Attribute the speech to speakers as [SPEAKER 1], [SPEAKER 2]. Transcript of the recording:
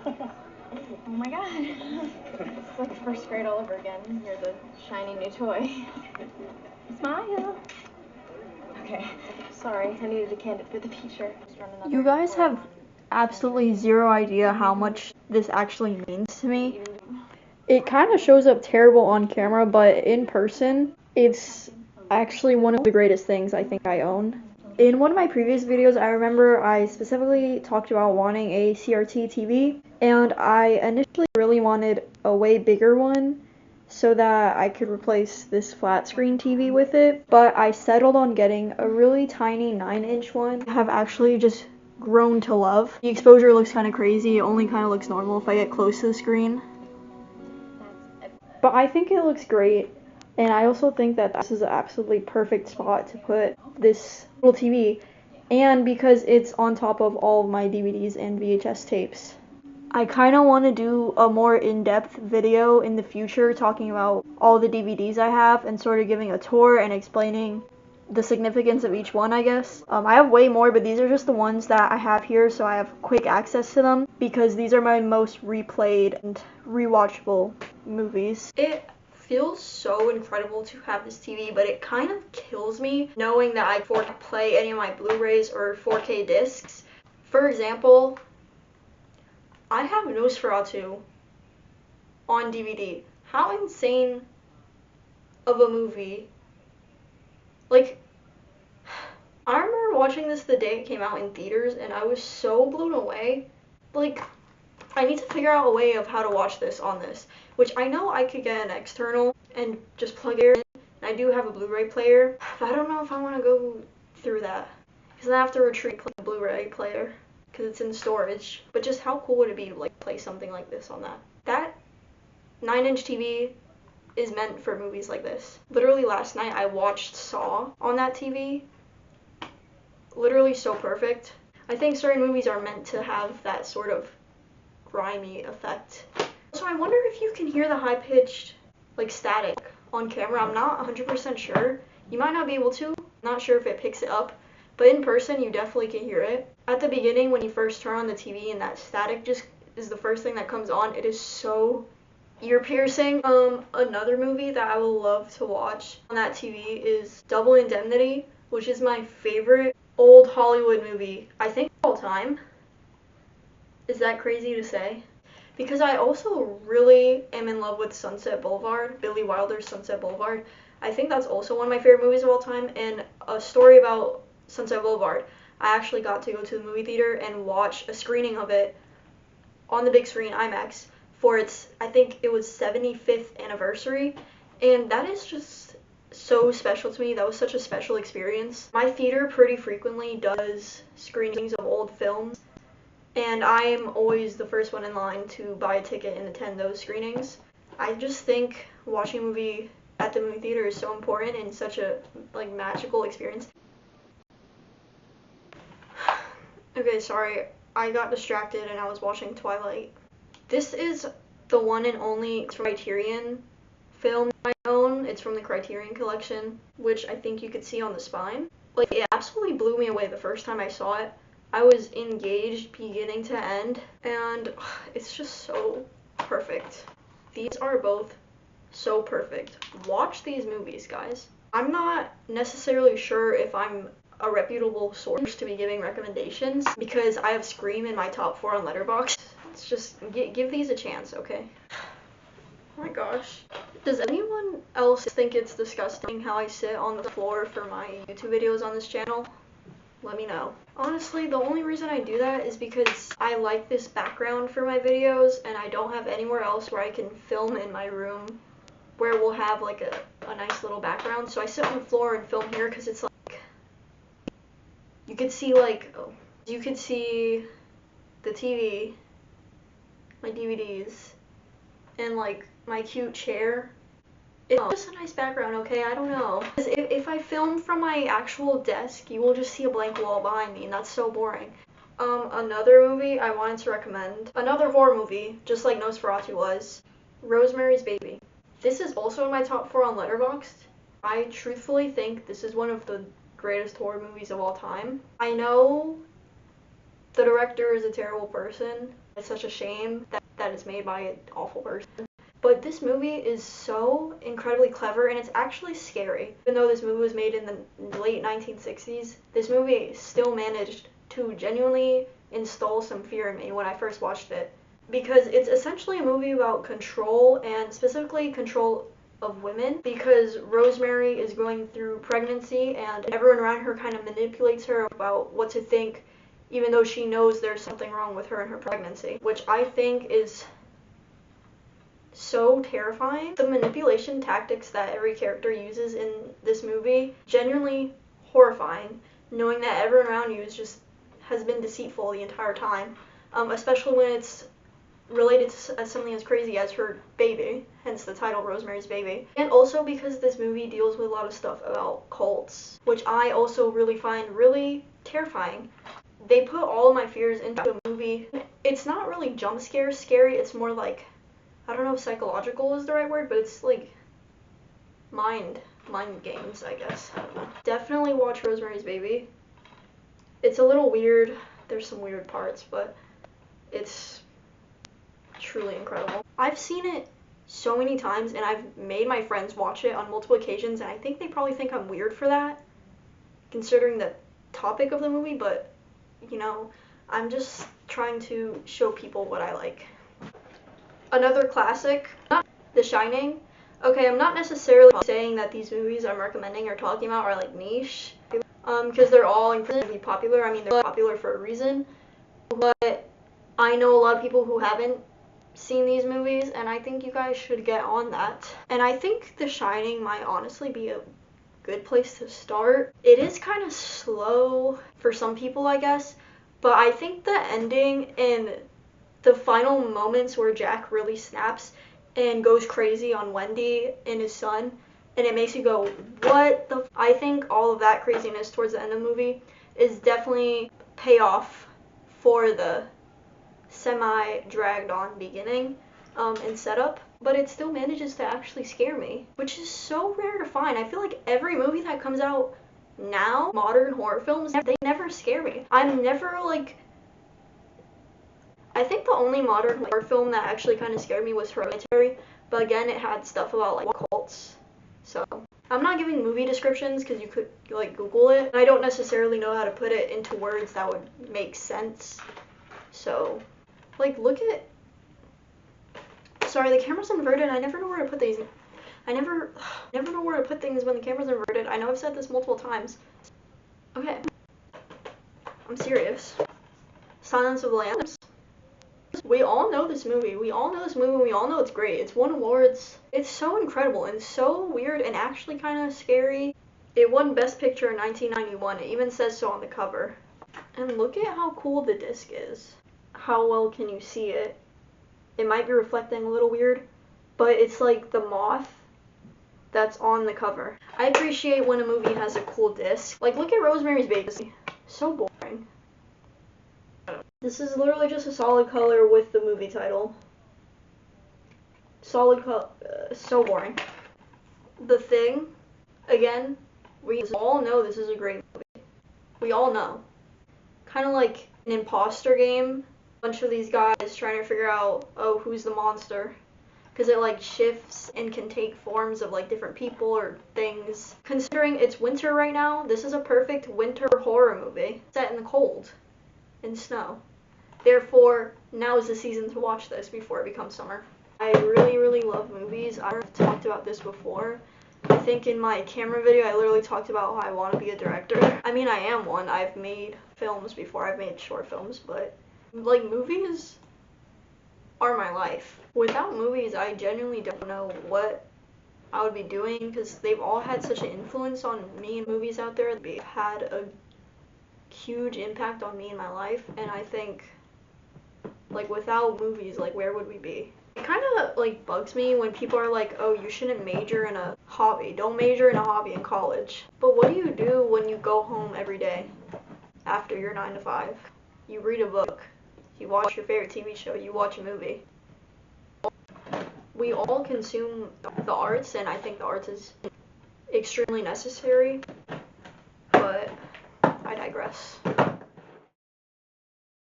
[SPEAKER 1] Oh my god. It's like first grade all over again. You're the shiny new toy. Smile. Okay. Sorry, I needed a candid for the teacher.
[SPEAKER 2] You guys have absolutely zero idea how much this actually means to me. It kind of shows up terrible on camera, but in person, it's actually one of the greatest things I think I own. In one of my previous videos, I remember I specifically talked about wanting a CRT TV, and I initially really wanted a way bigger one so that I could replace this flat screen TV with it, but I settled on getting a really tiny 9-inch one. I have actually just grown to love. The exposure looks kind of crazy, it only kind of looks normal if I get close to the screen. But I think it looks great, and I also think that this is an absolutely perfect spot to put this little TV, and because it's on top of all of my DVDs and VHS tapes. I kind of want to do a more in-depth video in the future talking about all the DVDs I have and sort of giving a tour and explaining the significance of each one, I guess. I have way more, but these are just the ones that I have here, so I have quick access to them because these are my most replayed and rewatchable movies. It feels so incredible to have this TV, but it kind of kills me knowing that I can't play any of my Blu-rays or 4K discs. For example, I have Nosferatu on DVD. How insane of a movie. Like, I remember watching this the day it came out in theaters, and I was so blown away. Like, I need to figure out a way of how to watch this on this, which I know I could get an external and just plug it in. And I do have a Blu-ray player, but I don't know if I want to go through that, because I have to retrieve the Blu-ray player because it's in storage. But just how cool would it be to like play something like this on that? That 9-inch TV is meant for movies like this. Literally last night I watched Saw on that TV. Literally so perfect. I think certain movies are meant to have that sort of grimy effect. So I wonder if you can hear the high-pitched like static on camera. I'm not 100% sure. You might not be able to. I'm not sure if it picks it up, but in person you definitely can hear it. At the beginning when you first turn on the TV and that static just is the first thing that comes on, it is so ear piercing. Another movie that I would love to watch on that TV is Double Indemnity, which is my favorite old Hollywood movie, I think, of all time. Is that crazy to say? Because I also really am in love with Sunset Boulevard, Billy Wilder's Sunset Boulevard. I think that's also one of my favorite movies of all time, and a story about Sunset Boulevard. I actually got to go to the movie theater and watch a screening of it on the big screen, IMAX, for its, I think it was 75th anniversary, and that is just so special to me. That was such a special experience. My theater pretty frequently does screenings of old films, and I am always the first one in line to buy a ticket and attend those screenings. I just think watching a movie at the movie theater is so important and such a like magical experience. Okay, sorry, I got distracted and I was watching Twilight. This is the one and only Criterion film I own. It's from the Criterion collection, which I think you could see on the spine. Like, it absolutely blew me away the first time I saw it. I was engaged beginning to end, and it's just so perfect. These are both so perfect. Watch these movies, guys. I'm not necessarily sure if I'm a reputable source to be giving recommendations because I have Scream in my top 4 on Letterboxd. It's just give these a chance, okay? Oh my gosh. Does anyone else think it's disgusting how I sit on the floor for my YouTube videos on this channel? Let me know. Honestly, the only reason I do that is because I like this background for my videos and I don't have anywhere else where I can film in my room where we'll have like a nice little background. So I sit on the floor and film here because it's like, you could see like, you could see the TV, my DVDs, and like my cute chair. It's just a nice background, okay? I don't know. If I film from my actual desk, you will just see a blank wall behind me, and that's so boring. Another movie I wanted to recommend, another horror movie, just like Nosferatu was, Rosemary's Baby. This is also in my top 4 on Letterboxd. I truthfully think this is one of the greatest horror movies of all time. I know The director is a terrible person. It's such a shame that it's made by an awful person. But this movie is so incredibly clever, and it's actually scary. Even though this movie was made in the late 1960s, this movie still managed to genuinely install some fear in me when I first watched it. Because it's essentially a movie about control, and specifically control of women, because Rosemary is going through pregnancy and everyone around her kind of manipulates her about what to think, even though she knows there's something wrong with her in her pregnancy, which I think is so terrifying. The manipulation tactics that every character uses in this movie, genuinely horrifying, knowing that everyone around you has been deceitful the entire time, especially when it's related to something as crazy as her baby, hence the title Rosemary's Baby. And also because this movie deals with a lot of stuff about cults, which I also really find really terrifying. They put all of my fears into a movie. It's not really jump scare scary, it's more like, I don't know if psychological is the right word, but it's like mind games, I guess. I don't know. Definitely watch Rosemary's Baby. It's a little weird, there's some weird parts, but it's truly incredible. I've seen it so many times, and I've made my friends watch it on multiple occasions, and I think they probably think I'm weird for that, considering the topic of the movie, but, you know, I'm just trying to show people what I like. Another classic, The Shining. Okay, I'm not necessarily saying that these movies I'm recommending or talking about are like niche, because they're all incredibly popular. I mean, they're popular for a reason, but I know a lot of people who haven't seen these movies, and I think you guys should get on that. And I think The Shining might honestly be a good place to start. It is kind of slow for some people, I guess, but I think the ending and the final moments where Jack really snaps and goes crazy on Wendy and his son, and it makes you go, what the I think all of that craziness towards the end of the movie is definitely payoff for the semi-dragged on beginning and setup, but it still manages to actually scare me, which is so rare to find. I feel like every movie that comes out now, modern horror films, they never scare me. I'm never like, I think the only modern horror film that actually kind of scared me was Hereditary, but again, it had stuff about like cults. So I'm not giving movie descriptions because you could like Google it. I don't necessarily know how to put it into words that would make sense. So like look at, sorry, the camera's inverted. I never know where to put these. I never know where to put things when the camera's inverted. I know I've said this multiple times. Okay, I'm serious. Silence of the Lambs. We all know this movie. We all know it's great. It's won awards. It's so incredible and so weird and actually kind of scary. It won Best Picture in 1991. It even says so on the cover. And look at how cool the disc is. How well can you see it? It might be reflecting a little weird, but it's like the moth that's on the cover. I appreciate when a movie has a cool disc. Like look at Rosemary's Baby. So boring. This is literally just a solid color with the movie title. Solid color, so boring. The Thing, again, we all know this is a great movie. We all know. Kind of like an imposter game. A bunch of these guys trying to figure out, oh, who's the monster? Because it like shifts and can take forms of like different people or things. Considering it's winter right now, this is a perfect winter horror movie set in the cold and snow. Therefore, now is the season to watch this before it becomes summer. I really love movies. I've talked about this before. I think in my camera video, I literally talked about how I want to be a director. I mean, I am one. I've made films before. I've made short films, but like movies are my life. Without movies, I genuinely don't know what I would be doing because they've all had such an influence on me and movies out there. They've had a huge impact on me in my life, and I think like without movies, like where would we be? It kind of like bugs me when people are like, oh, you shouldn't major in a hobby. Don't major in a hobby in college. But what do you do when you go home every day after your 9 to 5? You read a book. You watch your favorite TV show. You watch a movie. We all consume the arts, and I think the arts is extremely necessary, but I digress.